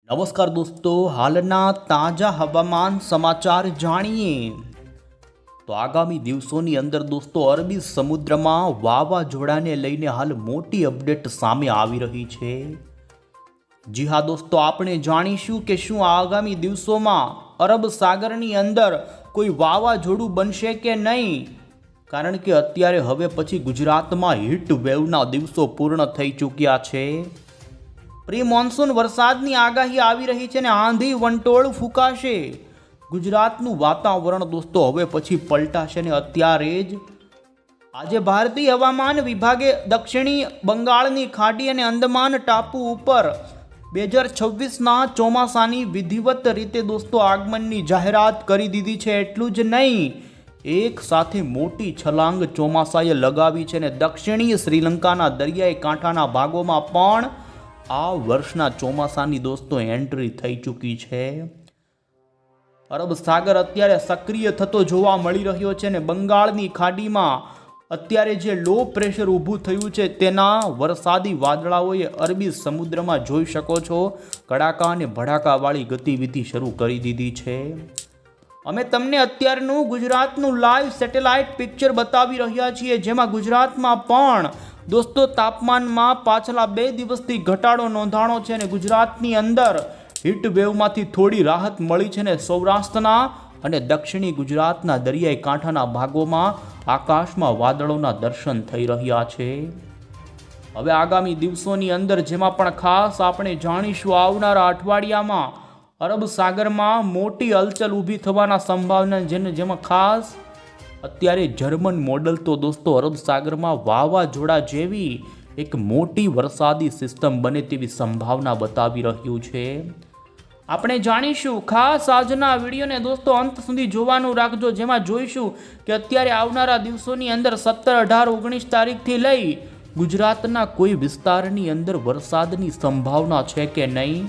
નમસ્કાર દોસ્તો, હાલના તાજા હવામાન સમાચાર જાણીએ તો આગામી દિવસોની અંદર દોસ્તો અરબી સમુદ્રમાં વાવાઝોડાને લઈને હાલ મોટી અપડેટ સામે આવી રહી છે। જી હા દોસ્તો, આપણે જાણીશું કે શું આગામી દિવસોમાં અરબ સાગરની અંદર કોઈ વાવાઝોડું બનશે કે નહીં, કારણ કે અત્યારે હવે પછી ગુજરાતમાં હીટ વેવના દિવસો પૂર્ણ થઈ ચૂક્યા છે। પ્રી મોન્સૂન વરસાદની આગાહી આવી રહી છે ને આંધી વંટોળ ફૂંકાશે। ગુજરાતનું વાતાવરણ દોસ્તો હવે પછી પલટાશે ને અત્યારે જ આજે ભારતીય હવામાન વિભાગે દક્ષિણી બંગાળની ખાડી અને અંદમાન ટાપુ ઉપર 2026ના ચોમાસાની વિધિવત રીતે દોસ્તો આગમનની જાહેરાત કરી દીધી છે। એટલું જ નહીં, એક સાથે મોટી છલાંગ ચોમાસાએ લગાવી છે ને દક્ષિણીય શ્રીલંકાના દરિયાઈ કાંઠાના ભાગોમાં પણ આ વર્ષના ચોમાસાની દોસ્તો એન્ટ્રી થઈ ચૂકી છે। અરબ સાગર અત્યારે સક્રિય થતો જોવા મળી રહ્યો છે ને બંગાળની ખાડીમાં અત્યારે જે લો પ્રેશર ઊભું થયું છે તેના વરસાદી વાદળાઓએ અરબી સમુદ્રમાં જોઈ શકો છો કડાકા અને ભડાકાવાળી ગતિવિધિ શરૂ કરી દીધી છે। અમે તમને અત્યારનું ગુજરાતનું લાઈવ સેટેલાઇટ પિક્ચર બતાવી રહ્યા છીએ, જેમાં ગુજરાતમાં પણ દોસ્તો તાપમાનમાં પાછલા 2 દિવસથી ઘટાડો નોંધાણો છે અને ગુજરાતની અંદર હીટ વેવમાંથી થોડી રાહત મળી છે ને સૌરાષ્ટ્રના અને દક્ષિણી ગુજરાતના દરિયાઈ કાંઠાના ભાગોમાં આકાશમાં વાદળોના દર્શન થઈ રહ્યા છે। હવે આગામી દિવસોની અંદર જેમાં પણ ખાસ આપણે જાણીશું આવનારા અઠવાડિયામાં અરબ સાગરમાં મોટી હલચલ ઊભી થવાના સંભાવના જેમાં ખાસ અત્યારે જર્મન મોડલ તો દોસ્તો અરબ સાગરમાં વાવાઝોડા જેવી એક મોટી વરસાદી સિસ્ટમ બને તેવી સંભાવના બતાવી રહ્યું છે। આપણે જાણીશું, ખાસ આજના વિડીયોને દોસ્તો અંત સુધી જોવાનું રાખજો, જેમાં જોઈશું કે અત્યારે આવનારા દિવસોની અંદર 17, 18, 19 તારીખથી લઈ ગુજરાતના કોઈ વિસ્તારની અંદર વરસાદની સંભાવના છે કે નહીં,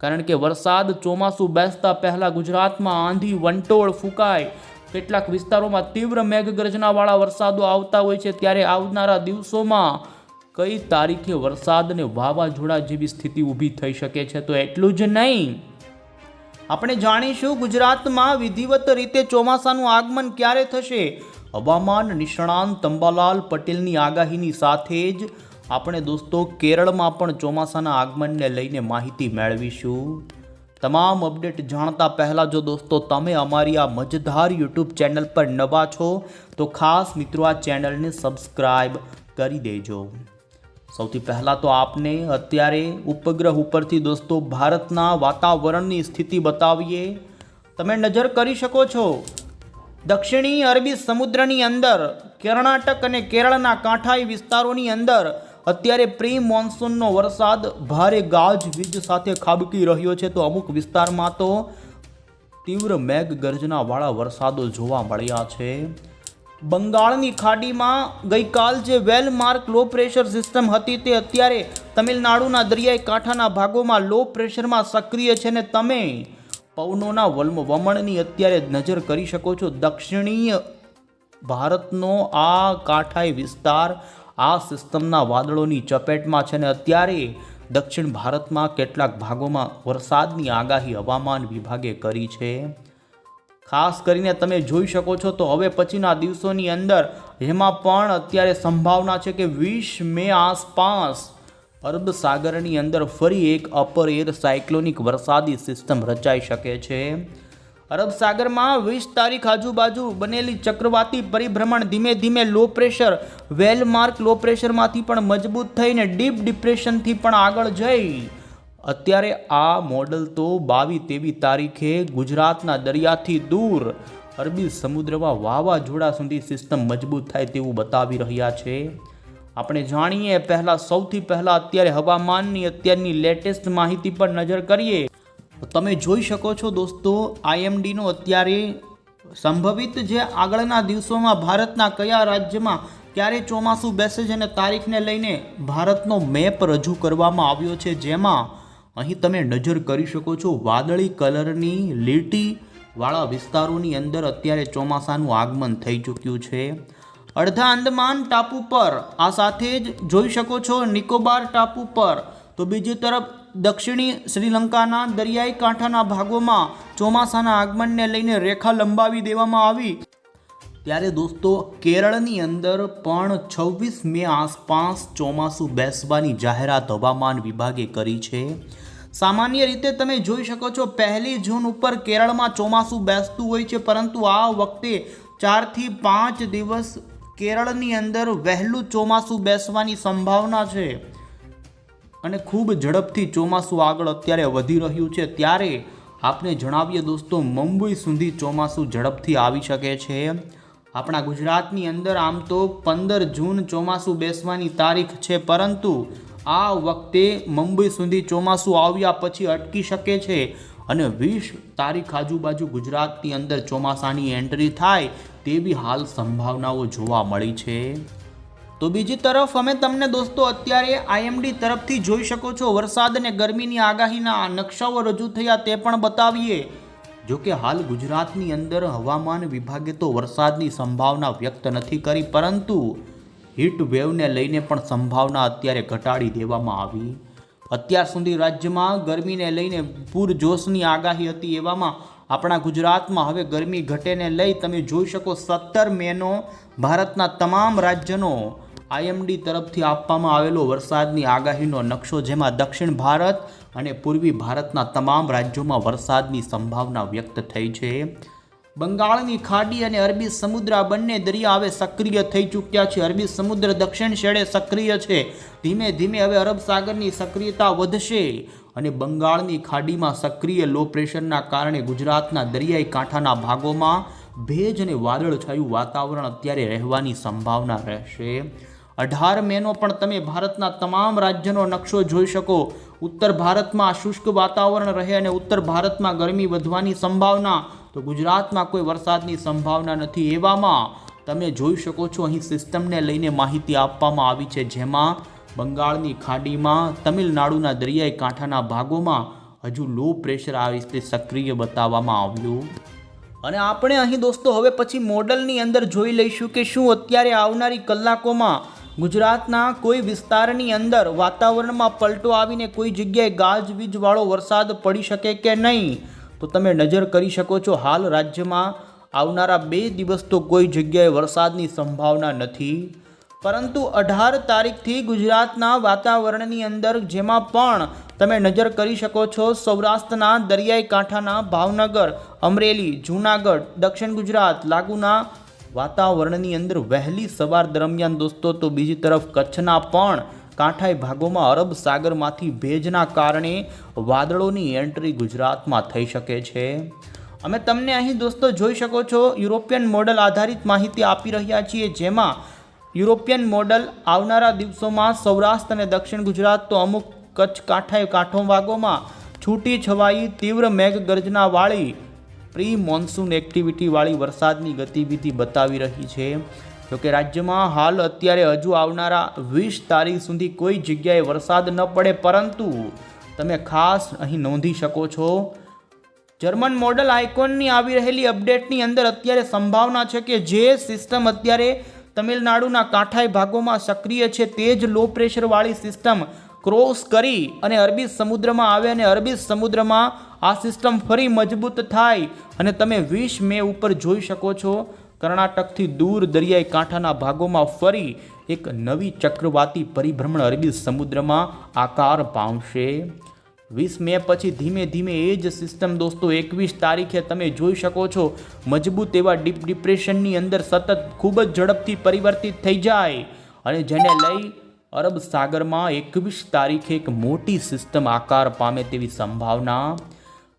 કારણ કે વરસાદ ચોમાસું બેસતા પહેલા ગુજરાતમાં આંધી વંટોળ ફૂંકાય, કેટલાક વિસ્તારોમાં તીવ્ર મેઘગર્જનાવાળા વરસાદો આવતા હોય છે। ત્યારે આવનારા દિવસોમાં કઈ તારીખે વરસાદ અને વાવાઝોડા જેવી સ્થિતિ ઊભી થઈ શકે છે। તો એટલું જ નહીં, આપણે જાણીશું ગુજરાતમાં વિધિવત રીતે ચોમાસાનું આગમન ક્યારે થશે। હવામાન નિષ્ણાંત અંબાલાલ પટેલની આગાહીની સાથે જ આપણે દોસ્તો કેરળમાં પણ ચોમાસાના આગમનને લઈને માહિતી મેળવીશું। તમામ અપડેટ જાણતા પહેલાં જો દોસ્તો તમે અમારી આ મજેદાર યુટ્યુબ ચેનલ પર નવા છો તો ખાસ મિત્રો આ ચેનલને સબસ્ક્રાઈબ કરી દેજો। સૌથી પહેલાં તો આપને અત્યારે ઉપગ્રહ ઉપરથી દોસ્તો ભારતના વાતાવરણની સ્થિતિ બતાવીએ। તમે નજર કરી શકો છો દક્ષિણી અરબી સમુદ્રની અંદર કર્ણાટક અને કેરળના કાંઠાઈ વિસ્તારોની અંદર અત્યારે પ્રી મોન્સૂનનો વરસાદ ભારે ગાજવીજ સાથે ખાબકી રહ્યો છે, તો અમુક વિસ્તારમાં તો તીવ્ર મેઘગર્જનાવાળા વરસાદો જોવા મળ્યા છે। બંગાળની ખાડીમાં ગઈકાલ જે વેલમાર્ક લો પ્રેશર સિસ્ટમ હતી તે અત્યારે તમિલનાડુના દરિયાઈ કાંઠાના ભાગોમાં લો પ્રેશરમાં સક્રિય છે ને તમે પવનોના વમણની અત્યારે નજર કરી શકો છો। દક્ષિણીય ભારતનો આ કાંઠાઈ વિસ્તાર આ સિસ્ટમના વાદળોની ચપેટમાં છે ને અત્યારે દક્ષિણ ભારતમાં કેટલાક ભાગોમાં વરસાદની આગાહી હવામાન વિભાગે કરી છે। ખાસ કરીને તમે જોઈ શકો છો તો હવે પછીના દિવસોની અંદર એમાં પણ અત્યારે સંભાવના છે કે 20 મે આસપાસ અરબ સાગરની અંદર ફરી એક અપર એર સાયક્લોનિક વરસાદી સિસ્ટમ રચાઈ શકે છે। અરબ સાગરમાં 20 તારીખ આજુબાજુ બનેલી ચક્રવાતી પરિભ્રમણ ધીમે ધીમે લો પ્રેશર વેલમાર્ક લો પ્રેશરમાંથી પણ મજબૂત થઈને ડીપ ડિપ્રેશનથી પણ આગળ જઈ અત્યારે આ મોડલ તો 22-23 તારીખે ગુજરાતના દરિયાથી દૂર અરબી સમુદ્રમાં વાવાઝોડા સુધી સિસ્ટમ મજબૂત થાય તેવું બતાવી રહ્યા છે। આપણે જાણીએ સૌથી પહેલાં અત્યારે હવામાનની અત્યારની લેટેસ્ટ માહિતી પર નજર કરીએ। તમે જોઈ શકો છો દોસ્તો IMDનો અત્યારે સંભવિત જે આગળના દિવસોમાં ભારતના કયા રાજ્યમાં ક્યારે ચોમાસું બેસે છે અને તારીખને લઈને ભારતનો મેપ રજૂ કરવામાં આવ્યો છે, જેમાં અહીં તમે નજર કરી શકો છો વાદળી કલરની લીટીવાળા વિસ્તારોની અંદર અત્યારે ચોમાસાનું આગમન થઈ ચૂક્યું છે। અડધા અંદમાન ટાપુ પર, આ સાથે જ જોઈ શકો છો નિકોબાર ટાપુ પર, તો બીજી તરફ દક્ષિણી શ્રીલંકાના દરિયાઈ કાંઠાના ભાગોમાં ચોમાસાના આગમનને લઈને રેખા લંબાવી દેવામાં આવી, ત્યારે દોસ્તો કેરળની અંદર પણ 26 મે આસપાસ ચોમાસું બેસવાની જાહેરાત હવામાન વિભાગે કરી છે. સામાન્ય રીતે તમે જોઈ શકો છો 1 જૂન ઉપર કેરળમાં ચોમાસું બેસતું હોય છે, પરંતુ આ વખતે 4 થી 5 દિવસ કેરળની અંદર વહેલું ચોમાસું બેસવાની સંભાવના છે અને ખૂબ ઝડપથી ચોમાસું આગળ અત્યારે વધી રહ્યું છે. ત્યારે આપને જણાવીએ દોસ્તો, મુંબઈ સુધી ચોમાસું ઝડપથી આવી શકે છે. આપણા ગુજરાતની અંદર આમ તો 15 જૂન ચોમાસું બેસવાની તારીખ છે, પરંતુ આ વખતે મુંબઈ સુધી ચોમાસું આવ્યા પછી અટકી શકે છે અને 20 તારીખ આજુબાજુ ગુજરાતની અંદર ચોમાસાની એન્ટ્રી થાય તેવી હાલ સંભાવનાઓ જોવા મળી છે. તો બીજી તરફ અમે તમને દોસ્તો અત્યારે આઈએમડી તરફથી જોઈ શકો છો વરસાદ અને ગરમીની આગાહીના નકશાઓ રજૂ થયા તે પણ બતાવીએ. જોકે હાલ ગુજરાતની અંદર હવામાન વિભાગે તો વરસાદની સંભાવના વ્યક્ત નથી કરી, પરંતુ હીટ વેવને લઈને પણ સંભાવના અત્યારે ઘટાડી દેવામાં આવી. અત્યાર સુધી રાજ્યમાં ગરમીને લઈને પૂરજોશની આગાહી હતી, એવામાં આપણા ગુજરાતમાં હવે ગરમી ઘટેને લઈ તમે જોઈ શકો 17 મેનો ભારતના તમામ રાજ્યનો આઈએમડી તરફથી આપવામાં આવેલો વરસાદની આગાહીનો નકશો, જેમાં દક્ષિણ ભારત અને પૂર્વી ભારતના તમામ રાજ્યોમાં વરસાદની સંભાવના વ્યક્ત થઈ છે. બંગાળની ખાડી અને અરબી સમુદ્ર આ બંને દરિયા હવે સક્રિય થઈ ચૂક્યા છે. અરબી સમુદ્ર દક્ષિણ છેડે સક્રિય છે. ધીમે ધીમે હવે અરબ સાગરની સક્રિયતા વધશે અને બંગાળની ખાડીમાં સક્રિય લો પ્રેશરના કારણે ગુજરાતના દરિયાઈ કાંઠાના ભાગોમાં ભેજ અને વાદળછાયું વાતાવરણ અત્યારે રહેવાની સંભાવના રહેશે. 18 મેનો પણ તમે ભારતના તમામ રાજ્યનો નકશો જોઈ શકો. ઉત્તર ભારતમાં શુષ્ક વાતાવરણ રહે અને ઉત્તર ભારતમાં ગરમી વધવાની સંભાવના, તો ગુજરાતમાં કોઈ વરસાદની સંભાવના નથી. એવામાં તમે જોઈ શકો છો અહીં સિસ્ટમને લઈને માહિતી આપવામાં આવી છે, જેમાં બંગાળની ખાડીમાં તમિલનાડુના દરિયાઈ કાંઠાના ભાગોમાં હજુ લો પ્રેશર આ રીતે સક્રિય બતાવવામાં આવ્યું. અને આપણે અહીં દોસ્તો હવે પછી મોડલની અંદર જોઈ લઈશું કે શું અત્યારે આવનારી કલાકોમાં ગુજરાતના કોઈ વિસ્તારની અંદર વાતાવરણમાં પલટો આવીને કોઈ જગ્યાએ ગાજવીજવાળો વરસાદ પડી શકે કે નહીં. તો તમે નજર કરી શકો છો હાલ રાજ્યમાં આવનારા 2 દિવસ તો કોઈ જગ્યાએ વરસાદની સંભાવના નથી, પરંતુ 18 તારીખથી ગુજરાતના વાતાવરણની અંદર જેમાં પણ તમે નજર કરી શકો છો સૌરાષ્ટ્રના દરિયાઈ કાંઠાના ભાવનગર, અમરેલી, જૂનાગઢ, દક્ષિણ ગુજરાત લાગુના વાતાવરણની અંદર વહેલી સવાર દરમિયાન દોસ્તો, તો બીજી તરફ કચ્છના પણ કાંઠાઈ ભાગોમાં અરબ સાગરમાંથી ભેજના કારણે વાદળોની એન્ટ્રી ગુજરાતમાં થઈ શકે છે. અમે તમને અહીં દોસ્તો જોઈ શકો છો યુરોપિયન મોડલ આધારિત માહિતી આપી રહ્યા છીએ, જેમાં યુરોપિયન મોડલ આવનારા દિવસોમાં સૌરાષ્ટ્ર અને દક્ષિણ ગુજરાત તો અમુક કચ્છ કાંઠો ભાગોમાં છૂટી છવાઈ તીવ્ર મેઘગર્જનાવાળી પ્રી મોન્સૂન એક્ટિવિટીવાળી વરસાદની ગતિવિધિ બતાવી રહી છે. જોકે રાજ્યમાં હાલ અત્યારે હજુ આવનારા 20 તારીખ સુધી કોઈ જગ્યાએ વરસાદ ન પડે, પરંતુ તમે ખાસ અહીં નોંધી શકો છો જર્મન મોડલ આઇકોનની આવી રહેલી અપડેટની અંદર અત્યારે સંભાવના છે કે જે સિસ્ટમ અત્યારે તમિલનાડુના કાંઠાઈ ભાગોમાં સક્રિય છે તે જ લો પ્રેશરવાળી સિસ્ટમ ક્રોસ કરી અને અરબી સમુદ્રમાં આવે અને અરબી સમુદ્રમાં આ સિસ્ટમ ફરી મજબૂત થાય અને તમે 20 મે ઉપર જોઈ શકો છો કર્ણાટકથી દૂર દરિયાઈ કાંઠાના ભાગોમાં ફરી એક નવી ચક્રવાતી પરિભ્રમણ અરબી સમુદ્રમાં આકાર પામશે. 20 મે પછી ધીમે ધીમે એ જ સિસ્ટમ દોસ્તો 21 તારીખે તમે જોઈ શકો છો મજબૂત એવા ડીપ ડિપ્રેશનની અંદર સતત ખૂબ જ ઝડપથી પરિવર્તિત થઈ જાય અને જેને લઈ અરબ સાગરમાં 21 તારીખે એક મોટી સિસ્ટમ આકાર પામે તેવી સંભાવના.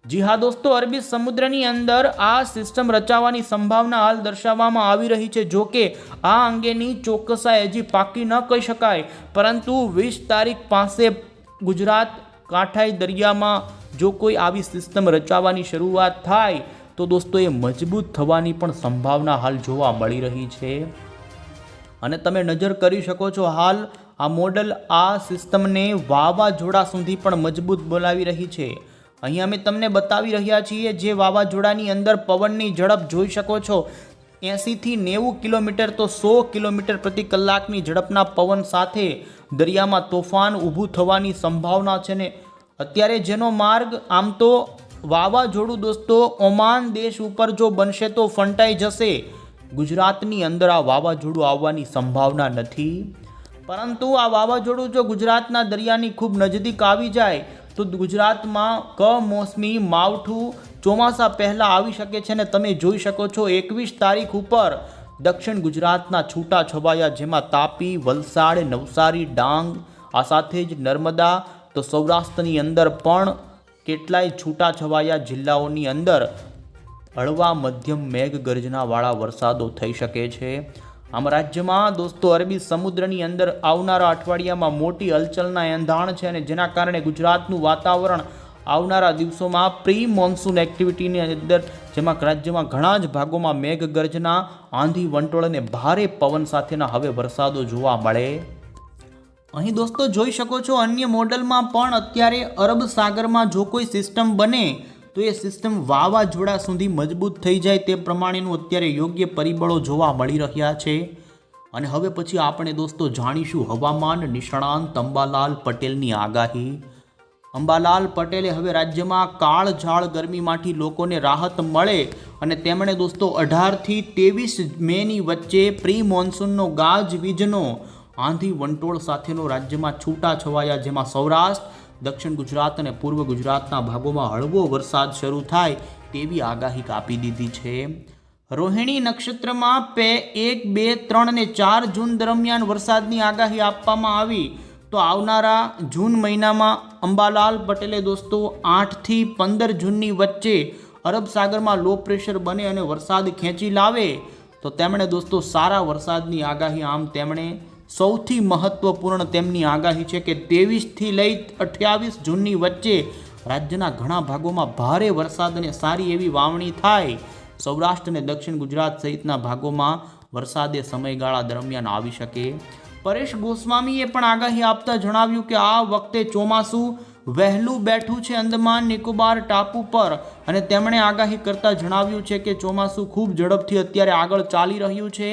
જી હા દોસ્તો, અરબી સમુદ્રની અંદર આ સિસ્ટમ રચાવાની સંભાવના હાલ દર્શાવવામાં આવી રહી છે. જો કે આ અંગેની ચોકસાઈ હજી પાકી ન કહી શકાય, પરંતુ 20 તારીખ પાસે ગુજરાત કાંઠાઈ દરિયામાં જો કોઈ આવી સિસ્ટમ રચાવાની શરૂઆત થાય તો દોસ્તો એ મજબૂત થવાની પણ સંભાવના હાલ જોવા મળી રહી છે. અને તમે નજર કરી શકો છો હાલ આ મોડલ આ સિસ્ટમને વાવાઝોડા સુધી પણ મજબૂત બોલાવી રહી છે. અહીં અમે તમને બતાવી રહ્યા છીએ જે વાવાઝોડાની અંદર પવનની ઝડપ જોઈ શકો છો 80 થી 90 કિલોમીટર તો 100 કિલોમીટર પ્રતિ કલાકની ઝડપના પવન સાથે દરિયામાં તોફાન ઊભું થવાની સંભાવના છે ને અત્યારે જેનો માર્ગ આમ તો વાવાઝોડું દોસ્તો ઓમાન દેશ ઉપર જો બનશે તો ફંટાઈ જશે. ગુજરાતની અંદર આ વાવાઝોડું આવવાની સંભાવના નથી, પરંતુ આ વાવાઝોડું જો ગુજરાતના દરિયાની ખૂબ નજીક આવી જાય તો ગુજરાતમાં કમોસમી માવઠું ચોમાસા પહેલાં આવી શકે છે. અને તમે જોઈ શકો છો 21 તારીખ ઉપર દક્ષિણ ગુજરાતના છૂટા છવાયા, જેમાં તાપી, વલસાડ, નવસારી, ડાંગ, આ સાથે જ નર્મદા, તો સૌરાષ્ટ્રની અંદર પણ કેટલાય છૂટા છવાયા જિલ્લાઓની અંદર હળવા મધ્યમ મેઘગર્જનાવાળા વરસાદો થઈ શકે છે. આમ રાજ્યમાં દોસ્તો અરબી સમુદ્રની અંદર આવનારા અઠવાડિયામાં મોટી હલચલના એંધાણ છે, અને જેના કારણે ગુજરાતનું વાતાવરણ આવનારા દિવસોમાં પ્રી મોન્સૂન એક્ટિવિટીની અંદર, જેમાં રાજ્યમાં ઘણા જ ભાગોમાં મેઘગર્જના, આંધી, વંટોળ અને ભારે પવન સાથેના હવે વરસાદો જોવા મળે. અહીં દોસ્તો જોઈ શકો છો અન્ય મોડલમાં પણ અત્યારે અરબ સાગરમાં જો કોઈ સિસ્ટમ બને તો એ સિસ્ટમ વાવાઝોડા સુધી મજબૂત થઈ જાય તે પ્રમાણેનું અત્યારે યોગ્ય પરિબળો જોવા મળી રહ્યા છે. અને હવે પછી આપણે દોસ્તો જાણીશું હવામાન નિષ્ણાંત અંબાલાલ પટેલની આગાહી. અંબાલાલ પટેલે હવે રાજ્યમાં કાળઝાળ ગરમીમાંથી લોકોને રાહત મળે અને તેમણે દોસ્તો 18થી 23 મેની વચ્ચે પ્રી મોન્સૂનનો ગાજવીજનો આંધી વંટોળ સાથેનો રાજ્યમાં છૂટા છવાયા, જેમાં સૌરાષ્ટ્ર, દક્ષિણ ગુજરાત અને પૂર્વ ગુજરાતના ભાગોમાં હળવો વરસાદ શરૂ થાય તેવી આગાહી આપી દીધી છે. રોહિણી નક્ષત્રમાં 1, 2, 3 અને 4 જૂન દરમિયાન વરસાદની આગાહી આપવામાં આવી. તો આવનારા જૂન મહિનામાં અંબાલાલ પટેલે દોસ્તો 8થી 15 જૂનની વચ્ચે અરબ સાગરમાં લો પ્રેશર બને અને વરસાદ ખેંચી લાવે તો તેમણે દોસ્તો સારા વરસાદની આગાહી, આમ તેમણે સૌથી મહત્વપૂર્ણ તેમની આગાહી છે કે 23થી લઈ 28 જૂનની વચ્ચે રાજ્યના ઘણા ભાગોમાં ભારે વરસાદ અને સારી એવી વાવણી થાય. સૌરાષ્ટ્ર અને દક્ષિણ ગુજરાત સહિતના ભાગોમાં વરસાદ એ સમયગાળા દરમિયાન આવી શકે. પરેશ ગોસ્વામીએ પણ આગાહી આપતા જણાવ્યું કે આ વખતે ચોમાસું વહેલું બેઠું છે અંદમાન નિકોબાર ટાપુ પર, અને તેમણે આગાહી કરતા જણાવ્યું છે કે ચોમાસું ખૂબ ઝડપથી અત્યારે આગળ ચાલી રહ્યું છે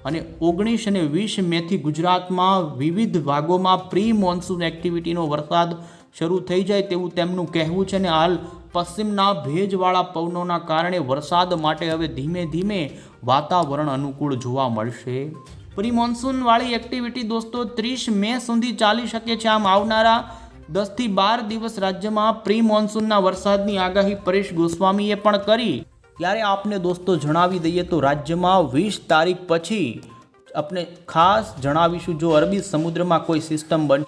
અને 19 અને 20 મેથી ગુજરાતમાં વિવિધ ભાગોમાં પ્રી મોન્સૂન એક્ટિવિટીનો વરસાદ શરૂ થઈ જાય તેવું તેમનું કહેવું છે. અને હાલ પશ્ચિમના ભેજવાળા પવનોના કારણે વરસાદ માટે હવે ધીમે ધીમે વાતાવરણ અનુકૂળ જોવા મળશે. પ્રી મોન્સૂનવાળી એક્ટિવિટી દોસ્તો 30 મે સુધી ચાલી શકે છે. આમ આવનારા 10થી 12 દિવસ રાજ્યમાં પ્રી મોન્સૂનના વરસાદની આગાહી પરેશ ગોસ્વામીએ પણ કરી. ત્યારે આપને દોસ્તો જણાવી દઈએ તો રાજ્યમાં 20 તારીખ પછી આપણે ખાસ જણાવીશું જો અરબી સમુદ્રમાં કોઈ સિસ્ટમ બનશે